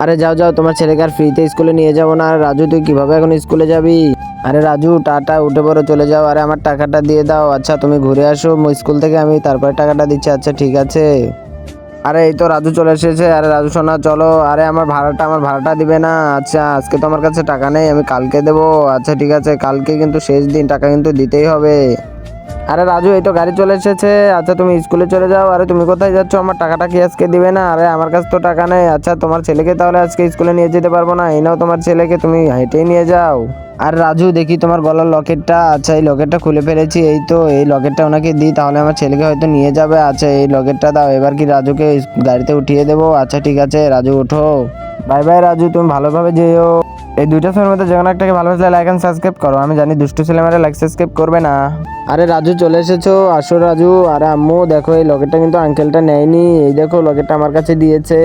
আরে যাও যাও, তোমার ছেলেকে আর ফ্রিতে স্কুলে নিয়ে যাবো না। আর রাজু, তুই কিভাবে এখন স্কুলে যাবি? আরে রাজু, টাটা, উঠে পড়ো, চলে যাও। আরে আমার টাকাটা দিয়ে দাও। আচ্ছা তুমি ঘুরে আসো স্কুল থেকে, আমি তারপরে টাকাটা দিচ্ছি। আচ্ছা ঠিক আছে। আরে এই তো রাজু চলে এসেছে। আরে রাজু সোনা চলো। আরে আমার ভাড়াটা দিবে না? আচ্ছা আজকে তো আমার কাছে টাকা নেই, আমি কালকে দেবো। আচ্ছা ঠিক আছে, কালকে কিন্তু শেষ দিন, টাকা কিন্তু দিতেই হবে। আরে রাজু, এই তো গাড়ি চলে এসেছে। আচ্ছা তুমি স্কুলে চলে যাও। আরে তুমি কোথায় যাচ্ছ? আমার টাকাটা কি আজকে দিবে না? আরে আমার কাছে তো টাকা নেই। আচ্ছা তোমার ছেলেকে তাহলে আজকে স্কুলে নিয়ে যেতে পারবো না। এই নাও তোমার ছেলেকে, তুমি হেঁটেই নিয়ে যাও। আর রাজু, দেখি তোমার গলার লকেটটা। আচ্ছা এই লকেটটা খুলে ফেলেছি। এই তো এই লকেটটা ওনাকে দিই, তাহলে আমার ছেলেকে হয়তো নিয়ে যাবে। আচ্ছা এই লকেটটা দাও। এবার কি রাজুকে গাড়িতে উঠিয়ে দেবো? আচ্ছা ঠিক আছে, রাজু ওঠো। বাই বাই রাজু, তুমি ভালোভাবে যেও। এই দুইটা ছবির মধ্যে যে কোনো একটাকে ভালোবাসলে লাইক এন্ড সাবস্ক্রাইব করো। আমি জানি দুষ্টু ছেলেমেয়েরা লাইক সাবস্ক্রাইব করবে না। আরে রাজু চলে এসেছো, আসো রাজু। আরে আম্মু দেখো, এই লকেটটা কিন্তু আঙ্কেলটা নেয়নি। এই দেখো লকেটটা আমার কাছে দিয়েছে।